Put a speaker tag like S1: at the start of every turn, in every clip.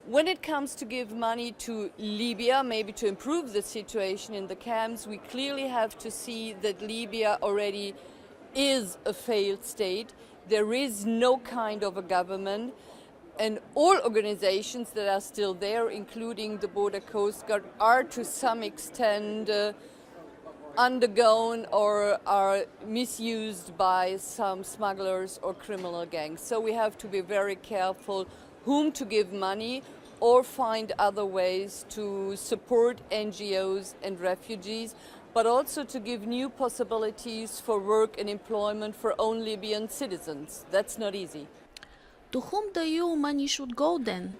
S1: When it comes to give money to Libya, maybe to improve the situation in the camps, we clearly have to see that Libya already is a failed state. There is no kind of a government, and all organizations that are still there, including the Border Coast Guard, are to some extent undergone or are misused by some smugglers or criminal gangs. So we have to be very careful whom to give money or find other ways to support NGOs and refugees, but also to give new possibilities for work and employment for own Libyan citizens. That's not easy.
S2: To whom the EU money should go then?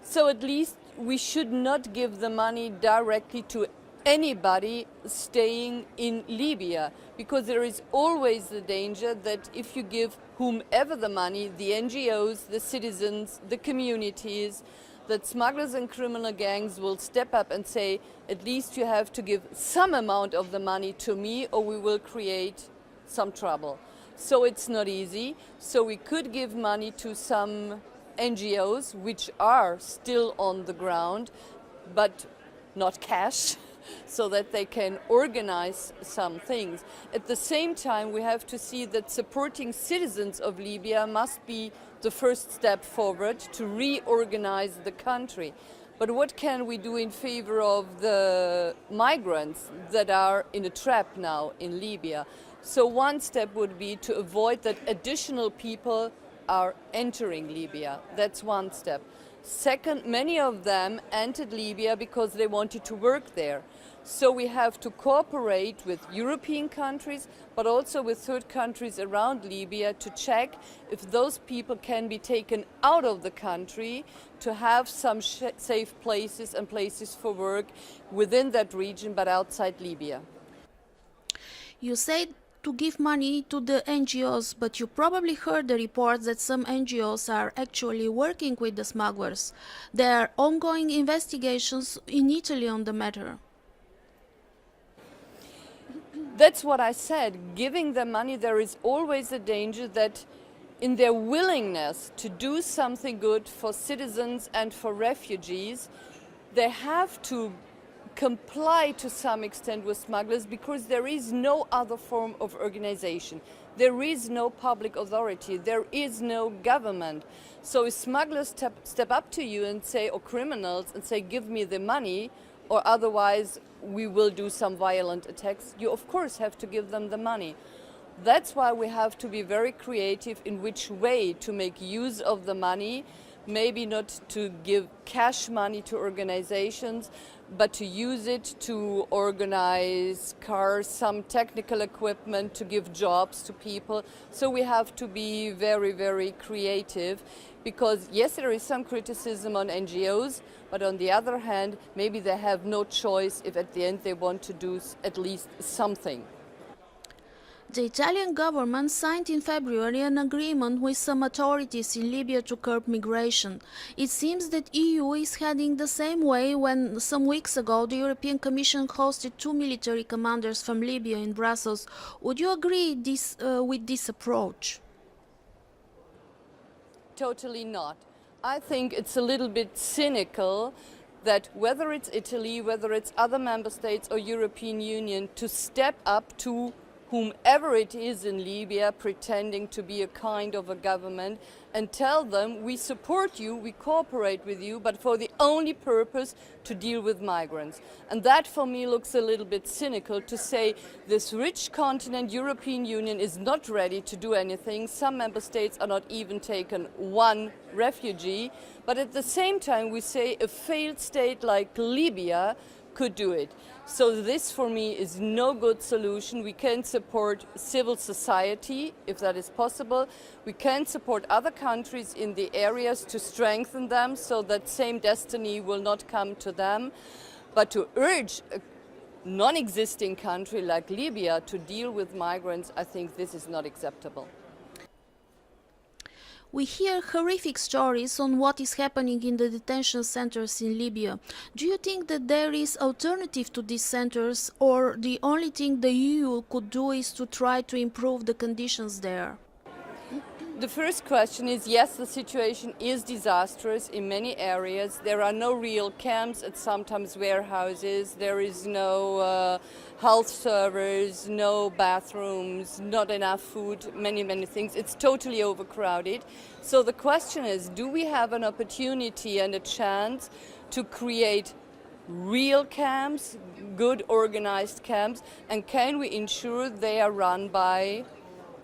S1: So at least we should not give the money directly to anybody staying in Libya, because there is always the danger that if you give whomever the money, the NGOs, the citizens, the communities, that smugglers and criminal gangs will step up and say, at least you have to give some amount of the money to me or we will create some trouble. So it's not easy. So we could give money to some NGOs which are still on the ground, but not cash, so that they can organize some things. At the same time, we have to see that supporting citizens of Libya must be the first step forward to reorganize the country. But what can we do in favor of the migrants that are in a trap now in Libya? So one step would be to avoid that additional people are entering Libya. That's one step. Second, many of them entered Libya because they wanted to work there. So we have to cooperate with European countries, but also with third countries around Libya to check if those people can be taken out of the country to have some safe places and places for work within that region, but outside Libya.
S2: You said to give money to the NGOs, but you probably heard the reports that some NGOs are actually working with the smugglers. There are ongoing investigations in Italy on the matter.
S1: That's what I said. Giving them money, there is always a danger that in their willingness to do something good for citizens and for refugees, they have to comply to some extent with smugglers because there is no other form of organization. There is no public authority. There is no government. So if smugglers step up to you and say, or criminals, and say, give me the money, or otherwise we will do some violent attacks, you of course have to give them the money. That's why we have to be very creative in which way to make use of the money, maybe not to give cash money to organizations, but to use it to organize cars, some technical equipment, to give jobs to people. So we have to be very, very creative because, yes, there is some criticism on NGOs, but on the other hand, maybe they have no choice if at the end they want to do at least something.
S2: The Italian government signed in February an agreement with some authorities in Libya to curb migration. It seems that EU is heading the same way when some weeks ago the European Commission hosted 2 military commanders from Libya in Brussels. Would you agree with this approach?
S1: Totally not. I think it's a little bit cynical that whether it's Italy, whether it's other member states or European Union, to step up to whomever it is in Libya pretending to be a kind of a government and tell them we support you, we cooperate with you, but for the only purpose to deal with migrants. And that for me looks a little bit cynical to say this rich continent, European Union, is not ready to do anything. Some member states are not even taken one refugee, but at the same time we say a failed state like Libya could do it. So this for me is no good solution. We can support civil society if that is possible. We can support other countries in the areas to strengthen them so that same destiny will not come to them. But to urge a non-existing country like Libya to deal with migrants, I think this is not acceptable.
S2: We hear horrific stories on what is happening in the detention centers in Libya. Do you think that there is alternative to these centers, or the only thing the EU could do is to try to improve the conditions there?
S1: The first question is, yes, the situation is disastrous in many areas. There are no real camps, it's sometimes warehouses. There is no health servers, no bathrooms, not enough food, many things. It's totally overcrowded. So the question is, do we have an opportunity and a chance to create real camps, good organized camps, and can we ensure they are run by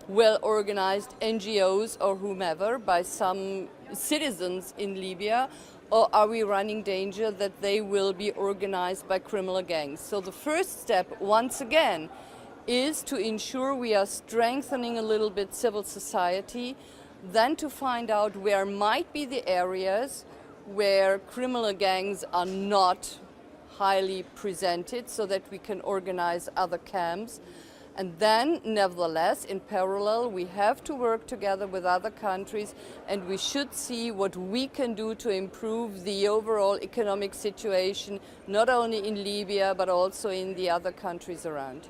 S1: well-organized NGOs or whomever, by some citizens in Libya, or are we running danger that they will be organized by criminal gangs? So the first step, once again, is to ensure we are strengthening a little bit civil society, then to find out where might be the areas where criminal gangs are not highly presented so that we can organize other camps. And then, nevertheless, in parallel, we have to work together with other countries, and we should see what we can do to improve the overall economic situation, not only in Libya, but also in the other countries around.